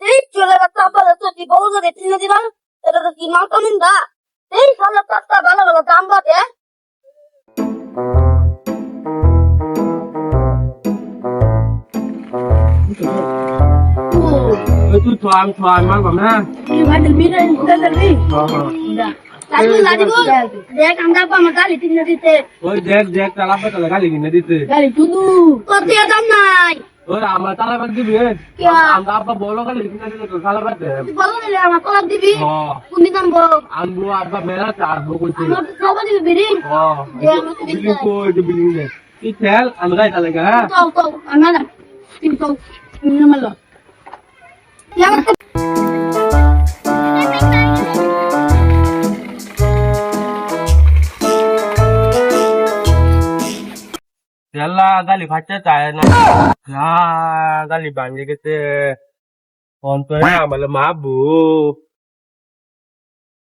এই চলে গেছে আবার তো কি বলবো রে তিন দিন এটা তো কি মাল কামিন দা এই সামনে পাঁচটা ভালো ভালো দাম বাদে তুই ছোয়ান মার বাম না এই ভাই দিবি না দিবি দা লাগি দেখ আমরা পা মত গালি তিন দিতে ওই দেখ চালাবে তাহলে গালি কিনে দিতে গালি তুদু কত দাম নাই ওই আমার চালাবে দিবি আমরা আব্বা বলো গালি কিনে দিতে তো চালাবে দে তুই বল না আমার কলা দিবি কোন দাম বল আনবো আব্বা মেলা চারবো কইছে আমার তো সব দিবি বিরি বিলি কই তো বিলি নে এই তেল আমি গাই তালে গা তো আমি না তিন তো নিমালো তেলা গালি ফাটতে চায় না গালি ভাঙে গেছে অন্তরে আমার মাবু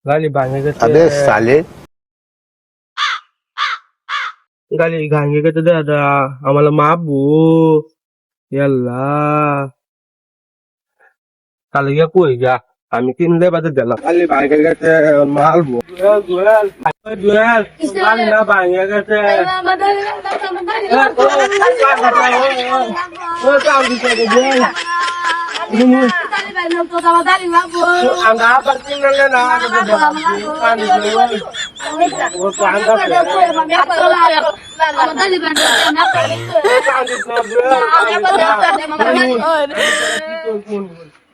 গালি ভাঙে গেছে अबे साले গালি ভাঙে গেছে দাদা আমার মাবু ইয়াল্লা তাহলে গিয়া কই যা আমি কিনলে বাদে দিলাম গালি ভাঙে গেছে মালবো দুয়েল গালি না ভাঙে গেছে আমরা আবার কিনলে না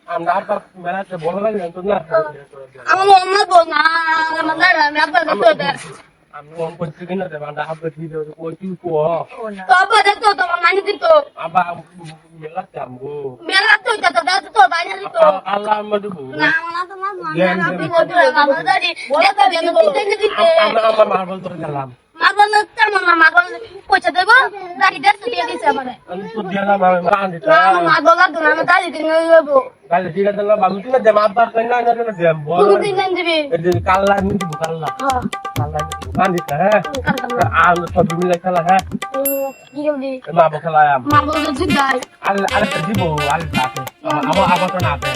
আমরা আবার মেলাতে বলে লাগলেন তো না আমি ফোন করছি কিনা দেব আমরা আবার দিয়ে দেবো কই তুই কো আবার মেলা যাবো আল্লাহ আমাদের আমার মার্বল ধরে গেলাম পয়সা দেবো গাড়ি দেড়শো দিয়ে দিচ্ছে আমার আমি তো দিলাম আমি মান দিতে মারবো লাগতো না আমি গাড়ি দিয়ে যাবো গালি ঠিক আছে না আমি কিনা দেব আব্বার কই না না দেব বল দিবি এই কাল্লা নি দিব কাল্লা কাল্লা মান দিতে হ্যাঁ আর সব মিলে খেলা হ্যাঁ কি করবি মা বকলাম মা বলতে জিগাই আল দিব আল তাতে আবার তো না আছে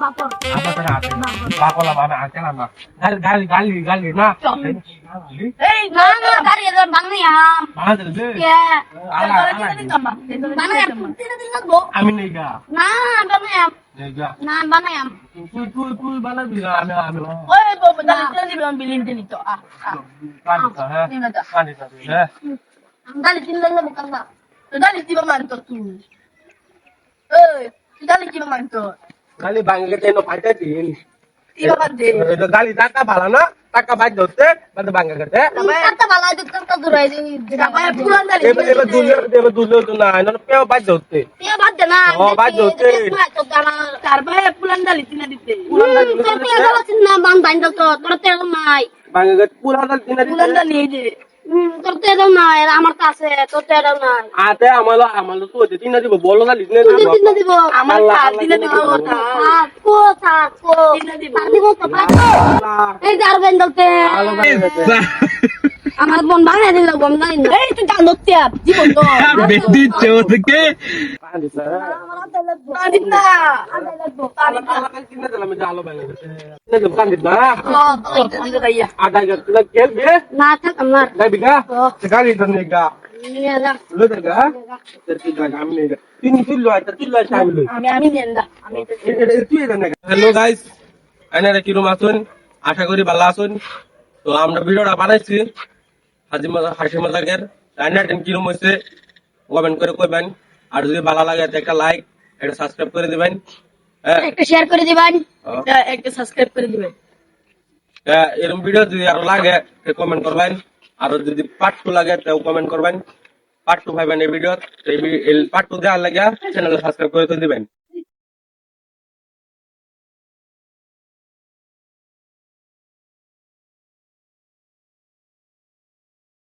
বাপর আবার তো না আছে বাকলা বাবা আকেলা না গালি না এই না না গাড়ি এর বাংলা আম বাদল দে কে আলা বাংলা আম তিন দিন লাগবো আমি নেই গা না বাংলা আম নেই গা না বাংলা আম তুই বানাবি না আমি ওই বাবা দাঁড়া তিন দিন বিলিন দিন তো কান্দিতা হ্যাঁ কান্দিতা হ্যাঁ গাড়ি তিন দিন লাগবো কাঙ্গা তো গাড়ি দিবা মান তো তুই এই গাড়ি দিবা মান তো গালি ভাঙে গেছে নো ফাইটা দিন দিবা মান দে এটা গালি টাকা ভালো না টাকা বাইর ধরতে বাদ ভাঙে গেছে কাটা বালা দিত কাটা দূরাই দি জামাই পুরান গাড়ি এবার দুলে তো না না পেও বাইর ধরতে তে বাদ দে না ও বাদ ধরতে তো দানা তার ভাই পুরান গাড়ি তিনা দিতে তোর তে গালা চিন্না বান বাইন্দল তো তোর তে নাই ভাঙে গেছে পুরাটা দিন পুরান গাড়ি এই যে তোর তে নাই আমার কাছে তোর তে নাই আতে আমার তো দিন না দিব বলো গালি দিন না তিনা দিব আমার কাছে তিনা দিব কো থাকো তিনা দিব দিব তো এই যার বেন্দলতে আমার বোন বানাই দিল বোন নাই এই তুই জানো তে জীবন তো बेटी चौथ के আদিত না না থাক আমার আমি নেন্দা আমি হ্যালো গাইস এনারা কিরম আছেন আশা করি ভালো আছেন তো আমরা ভিডিওটা বানাইছি হাসি মজাকের রান্নাটা কিরম হয়েছে কমেন্ট করে কইবেন আর যদি ভালো লাগে একটা লাইক একটা সাবস্ক্রাইব করে দিবেন একটা শেয়ার করে দিবেন একটা সাবস্ক্রাইব করে দিবেন এরকম ভিডিও যদি আরো লাগে কমেন্ট করবেন আর যদি পার্ট 2 লাগে তাও কমেন্ট করবেন পার্ট 2 পাইবেন এই ভিডিও পার্ট 2 দেওয়ার লাগে চ্যানেল সাবস্ক্রাইব করে দিবেন